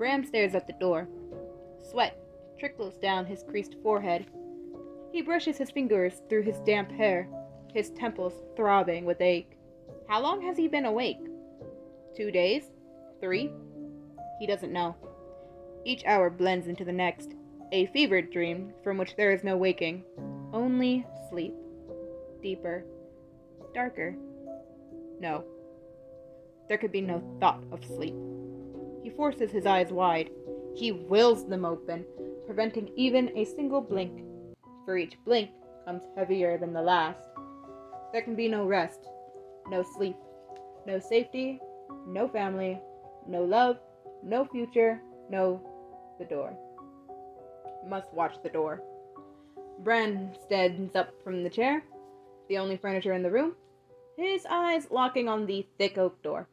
Bram stares at the door. Sweat trickles down his creased forehead. He brushes his fingers through his damp hair, his temples throbbing with ache. How long has he been awake? 2 days? 3? He doesn't know. Each hour blends into the next, a fevered dream from which there is no waking, only sleep. Deeper. Darker. No. There could be no thought of sleep. He forces his eyes wide. He wills them open, preventing even a single blink. For each blink comes heavier than the last. There can be no rest, no sleep, no safety, no family, no love, no future, no the door. Must watch the door. Bran stands up from the chair, the only furniture in the room, his eyes locking on the thick oak door.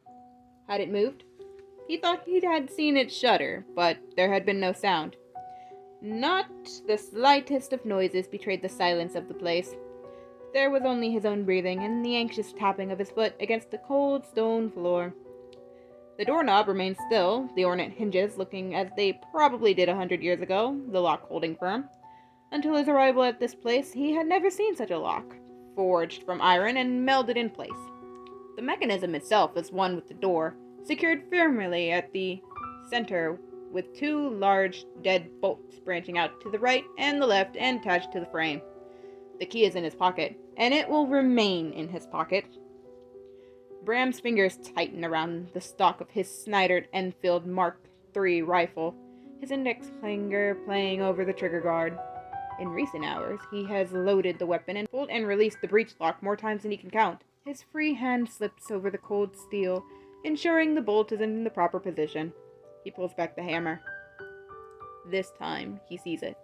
Had it moved? He thought he had seen it shudder, but there had been no sound. Not the slightest of noises betrayed the silence of the place. There was only his own breathing and the anxious tapping of his foot against the cold stone floor. The doorknob remained still, the ornate hinges looking as they probably did 100 years ago, the lock holding firm. Until his arrival at this place, he had never seen such a lock, forged from iron and melded in place. The mechanism itself is one with the door, secured firmly at the center with 2 large dead bolts branching out to the right and the left and attached to the frame. The key is in his pocket, and it will remain in his pocket. Bram's fingers tighten around the stock of his Snyder Enfield Mark III rifle, his index finger playing over the trigger guard. In recent hours, he has loaded the weapon and pulled and released the breech lock more times than he can count. His free hand slips over the cold steel, ensuring the bolt is in the proper position. He pulls back the hammer. This time, he sees it.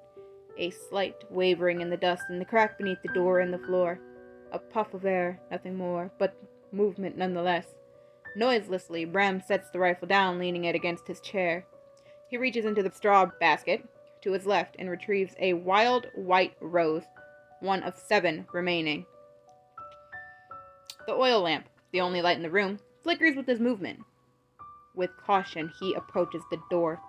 A slight wavering in the dust and the crack beneath the door and the floor. A puff of air, nothing more, but movement nonetheless. Noiselessly, Bram sets the rifle down, leaning it against his chair. He reaches into the straw basket to his left and retrieves a wild white rose, one of 7 remaining. The oil lamp, the only light in the room, flickers with his movement. With caution, he approaches the door.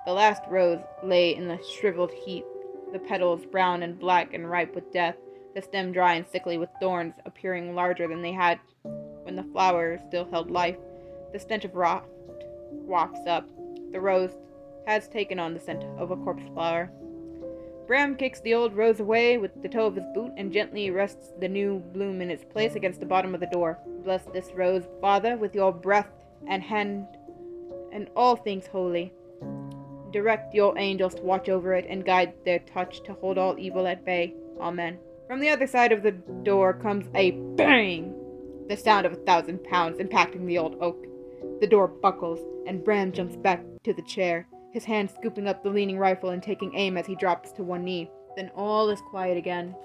The last rose lay in a shriveled heap, the petals brown and black and ripe with death, the stem dry and sickly with thorns appearing larger than they had when the flower still held life. The stench of rot wafts up. The rose has taken on the scent of a corpse flower. Bram kicks the old rose away with the toe of his boot and gently rests the new bloom in its place against the bottom of the door. Bless this rose, Father, with your breath and hand and all things holy. Direct your angels to watch over it and guide their touch to hold all evil at bay. Amen. From the other side of the door comes a bang, the sound of 1,000 pounds impacting the old oak. The door buckles, and Bram jumps back to the chair, his hand scooping up the leaning rifle and taking aim as he drops to one knee. Then all is quiet again.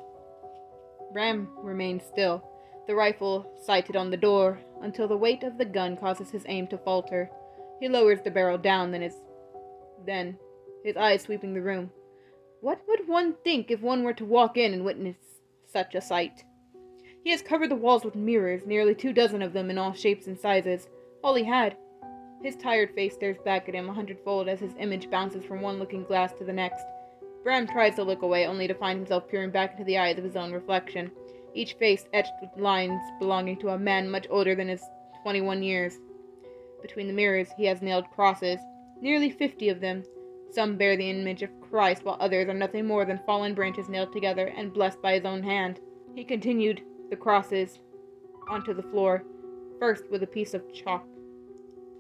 Bram remains still, the rifle sighted on the door, until the weight of the gun causes his aim to falter. He lowers the barrel down, then, his eyes sweeping the room. What would one think if one were to walk in and witness such a sight? He has covered the walls with mirrors, nearly 24 of them in all shapes and sizes, all he had. His tired face stares back at him 100-fold as his image bounces from one looking glass to the next. Bram tries to look away, only to find himself peering back into the eyes of his own reflection, each face etched with lines belonging to a man much older than his 21 years. Between the mirrors he has nailed crosses, nearly 50 of them. Some bear the image of Christ, while others are nothing more than fallen branches nailed together and blessed by his own hand. He continued the crosses onto the floor, first with a piece of chalk,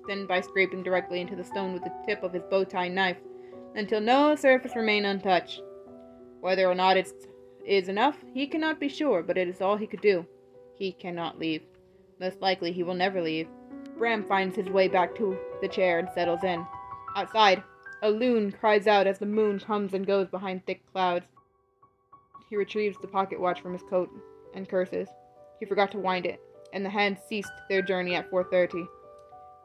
then by scraping directly into the stone with the tip of his bow-tie knife, until no surface remained untouched. Whether or not it is enough, he cannot be sure, but it is all he could do. He cannot leave. Most likely he will never leave. Bram finds his way back to the chair and settles in. Outside, a loon cries out as the moon comes and goes behind thick clouds. He retrieves the pocket watch from his coat and curses. He forgot to wind it, and the hands ceased their journey at 4:30.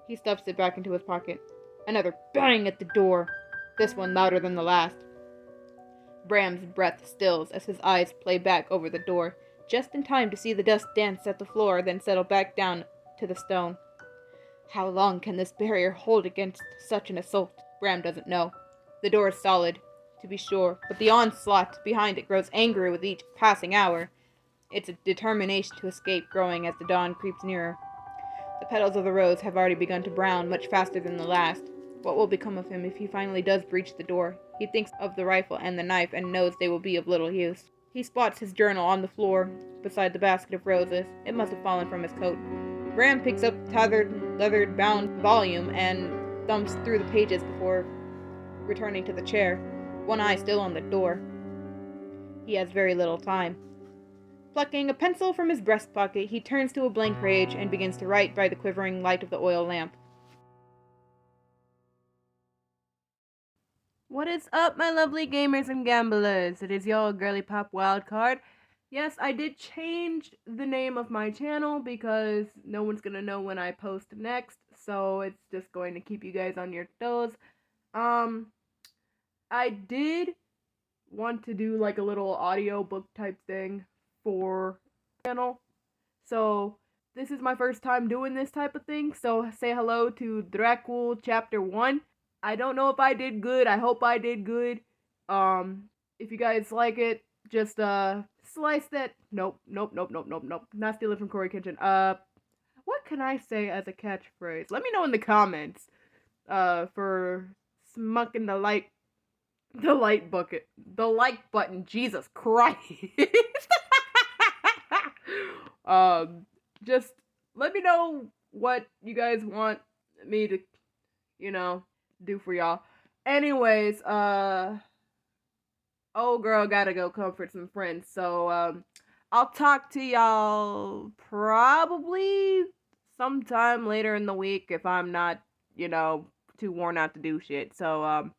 He stuffs it back into his pocket. Another bang at the door, this one louder than the last. Bram's breath stills as his eyes play back over the door, just in time to see the dust dance at the floor, then settle back down to the stone. How long can this barrier hold against such an assault? Bram doesn't know. The door is solid, to be sure, but the onslaught behind it grows angrier with each passing hour, its determination to escape growing as the dawn creeps nearer. The petals of the rose have already begun to brown much faster than the last. What will become of him if he finally does breach the door? He thinks of the rifle and the knife and knows they will be of little use. He spots his journal on the floor beside the basket of roses. It must have fallen from his coat. Bram picks up the tattered, leather-bound volume and thumbs through the pages before returning to the chair, one eye still on the door. He has very little time. Plucking a pencil from his breast pocket, he turns to a blank page and begins to write by the quivering light of the oil lamp. What is up, my lovely gamers and gamblers? It is your girly pop wildcard. Yes, I did change the name of my channel because no one's gonna know when I post next, so it's just going to keep you guys on your toes. I did want to do like a little audio book type thing for the channel, so this is my first time doing this type of thing, so say hello to Dracul Chapter 1. I don't know if I did good. I hope I did good. If you guys like it, just slice that. Nope. Not stealing from Corey Kitchen. What can I say as a catchphrase? Let me know in the comments. For smucking the like button. Jesus Christ. Just let me know what you guys want me to, do for y'all. Anyways, old girl gotta go comfort some friends. So, I'll talk to y'all probably sometime later in the week if I'm not, too worn out to do shit. So,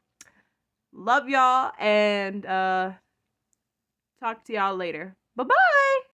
love y'all and talk to y'all later. Bye-bye!